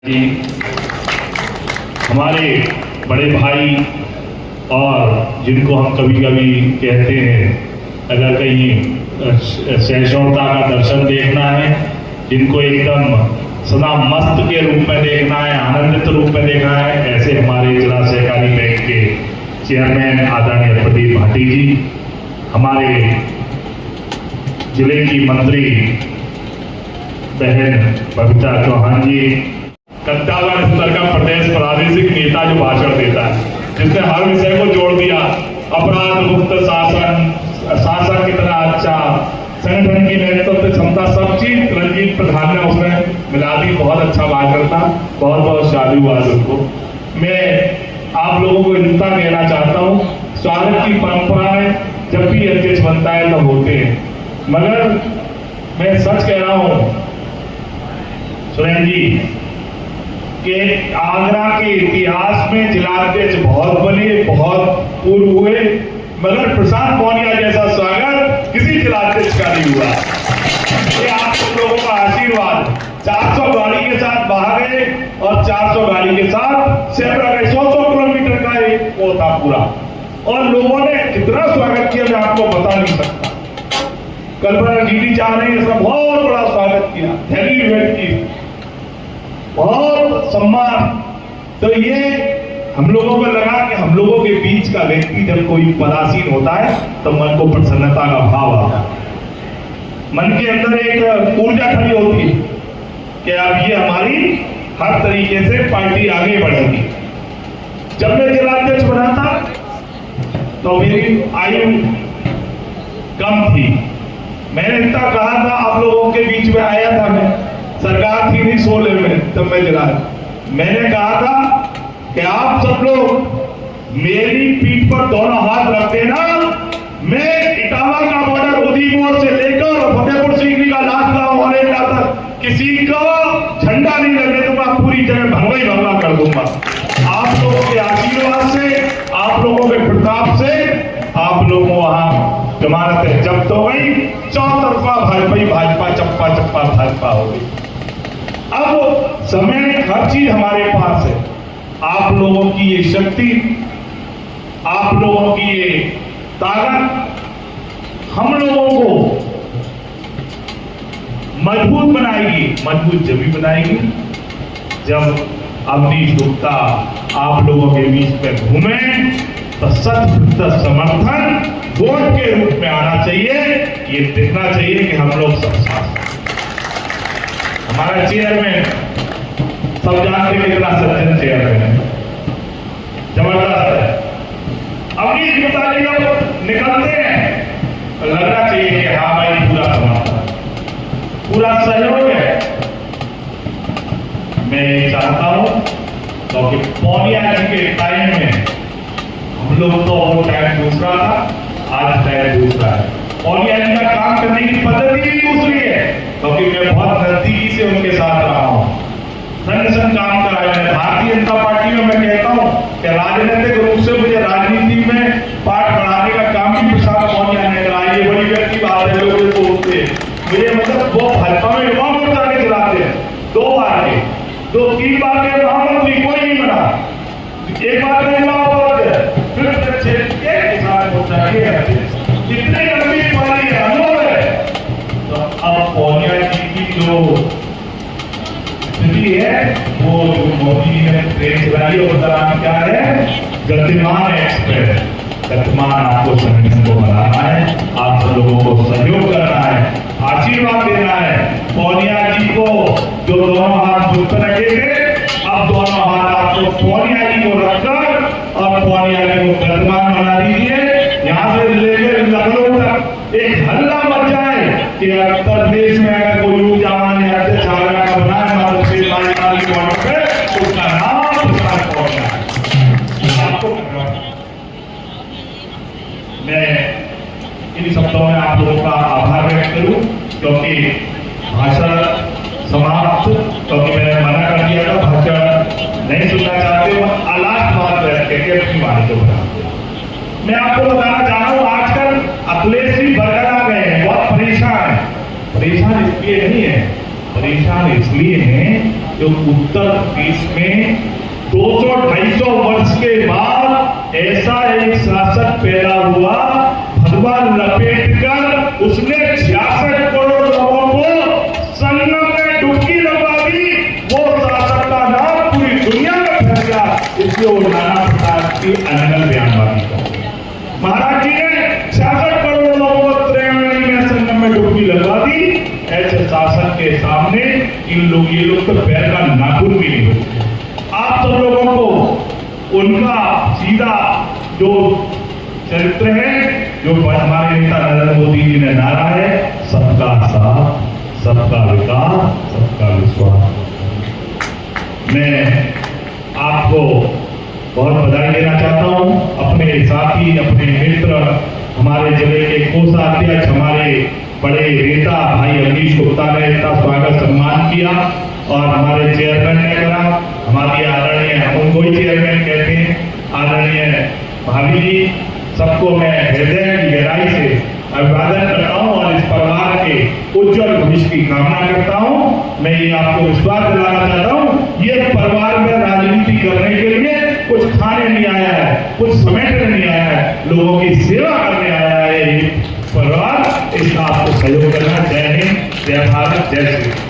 जी हमारे बड़े भाई और जिनको हम कभी कभी कहते हैं अगर कहीं सहिष्णुता का दर्शन देखना है, जिनको एकदम सदा मस्त के रूप में देखना है, आनंदित रूप में देखना है, ऐसे हमारे जिला सहकारी बैंक के चेयरमैन आदरणीय प्रदीप भाटी जी, हमारे जिले की मंत्री बहन बबीता चौहान जी, कद्दावर स्तर का प्रदेश प्रादेशिक नेता जो भाषण देता है, जिसने हर विषय को जोड़ दिया, अपराध मुक्त शासन, शासन कितना अच्छा, संगठन की नेतृत्व क्षमता, सब चीज रंजीत प्रधान ने उसने मिला दी। बहुत अच्छा भाषण था, बहुत बहुत साधुवाद उनको। मैं आप लोगों को इतना कहना चाहता हूँ, स्वागत की परंपराएं जब भी अध्यक्ष बनता है तब होते हैं, मगर मैं सच कह रहा हूँ सुरेन जी कि आगरा के इतिहास में जिलाध्यक्ष बहुत बने, बहुत पूर्व हुए, मगर प्रशांत मोनिया जैसा स्वागत किसी जिलाध्यक्ष का नहीं हुआ। ये आप सब लोगों का आशीर्वाद। 400 गाड़ी के साथ बाहर गए और 400 गाड़ी के साथ सेबरा गए, 100 किलोमीटर का एक वो था पूरा, और लोगों ने कितना स्वागत किया मैं आपको बता नहीं सकता। कल्पना जीडी चाह रहे हैं, इसका बहुत बड़ा स्वागत किया, थैली भेंट की, बहुत सम्मान। तो ये हम लोगों को लगा कि हम लोगों के बीच का व्यक्ति जब कोई पदासीन होता है तो मन को प्रसन्नता का भाव आता है, मन के अंदर एक ऊर्जा खड़ी होती है कि अब ये हमारी हर तरीके से पार्टी आगे बढ़ेगी। जब मैं जिलाध्यक्ष बना था तो मेरी आयु कम थी, मैंने इतना कहा था, आप लोगों के बीच में आया था, मैं सरकार थी नहीं 16 में तब मैं जिला, मैंने कहा था कि आप सब लोग मेरी पीठ पर दोनों हाथ रख देना, मैं इटावा का बॉर्डर उदयपुर से लेकर फतेहपुर सीकरी का लास्ट गांव औरैया तक किसी का झंडा नहीं लगने दूंगा, पूरी जगह भंगा ही भंगा कर दूंगा। आप लोगों के आशीर्वाद से, आप लोगों के प्रताप से आप लोगों वहां जमानतें जब्त हो गई, चौतरफा भाजपा चप्पा चप्पा भाजपा हो गई। अब समय हर चीज हमारे पास है, आप लोगों की ये शक्ति, आप लोगों की ये ताकत हम लोगों को मजबूत बनाएगी। मजबूत जब भी बनाएगी जब अवनीश गुप्ता आप लोगों के बीच में घूमे, तो 100% समर्थन वोट के रूप में आना चाहिए। ये दिखना चाहिए कि हम लोग सब साथ। हमारा चेयरमैन सब जानते कितना सज्जन चेयरमैन है, जबरदस्त है। अवनीश गुप्ता जी जब निकलते हैं तो लगना चाहिए कि हाँ भाई पूरा समर्थन, पूरा सहयोग है। मैं ये चाहता हूं क्योंकि पौनिया जी के टाइम में हम लोग तो वो टाइम दूसरा था, आज टाइम दूसरा है। पौनिया जी का काम करने की पद्धति भी दूसरी है, क्योंकि मैं बहुत नजदीकी से उनके साथ रहा हूं, संग संग काम कराया है। भारतीय जनता पार्टी में मैं कहता हूं कि राजनीतिक रूप से मुझे राजनीति में पाठ बढ़ाने का काम भी प्रशांत मोनिया ने कराया। ये बड़ी व्यक्ति बात है, लोगों को उठते मुझे मतलब वो भाजपा में युवा मोर्चा के खिलाते हैं, 2 बार के 2-3 बार के महामंत्री कोई नहीं बना, एक बार में युवा मोर्चा, फिर क्षेत्र के किसान मोर्चा के जितने लंबी पारी है अनुभव है। तो अब पौनिया जी की जो स्थिति है वो मोदी जी ने ट्रेन चलाई, और दौरान क्या है, गतिमान एक्सप्रेस, गतिमान आपको संगठन को बनाना है, आप सब लोगों को सहयोग करना है, आशीर्वाद देना है। पौनिया जी को जो दोनों हाथ मुझ पर रखेंगे, अब दोनों हाथ आपको पौनिया जी को रखकर और पौनिया जी को गतिमान बना दीजिए। यहाँ से लेकर लखनऊ तक एक हल्ला मच जाए कि उत्तर प्रदेश में अगर कोई ऊर्जावान या अध्यक्ष आगरा का बना है उसका नाम प्रशांत मोनिया है। आपको मैं इन शब्दों में आप लोगों का आभार व्यक्त करूं, क्योंकि भाषण समाप्त, क्योंकि मैंने मना कर दिया था भाषण नहीं सुनना चाहते, लास्ट बात बैठ के अपनी बात को बना। मैं आपको बताना चाह रहा हूं, आजकल अखिलेश जी बरगड़ा गए हैं, बहुत परेशान है। परेशान इसलिए नहीं है, परेशान इसलिए है जो उत्तर प्रदेश में 200-250 वर्ष के बाद ऐसा एक शासक पैदा हुआ, भगवान लपेटकर उसने 66 करोड़ लोगों को संगम में डुबकी लगवा दी। वो शासक का नाम पूरी दुनिया में फैल गया, इसलिए वो नाना प्रसाद की अनंगल बयानबाजी का। महाराज जी ने 66 करोड़ लोगों को त्रिवेणी में संगम में डुबकी लगवा दी। ऐसे शासक के सामने ये लोग तो पैर का नाखून भी नहीं होते। आप सब लोगों को उनका सीधा जो चरित्र है, जो हमारे नेता नरेंद्र मोदी जी ने नारा है, सबका साथ, सबका विकास, सबका विश्वास। मैं आपको बहुत बधाई देना चाहता हूं। अपने साथी, अपने मित्र, हमारे जिले के कोषाध्यक्ष, हमारे बड़े नेता भाई अनीश गुप्ता ने इतना स्वागत सम्मान किया और हमारे चेयरमैन ने करा। हमारी आदरणीय, उनको ही चेयरमैन कहते हैं, आदरणीय भाभी जी, सबको मैं हृदय की गहराई से अभिवादन करता हूं और इस परिवार के उज्जवल भविष्य की कामना करता हूं। मैं ये आपको विश्वास दिलाना चाहता हूं, ये परिवार में राजनीति करने के लिए कुछ खाने नहीं आया है, कुछ समेटने नहीं आया है, लोगों की सेवा करने आया है ये परिवार। इसका आपको सहयोग करना। जय हिंद, जय भारत, जय श्री।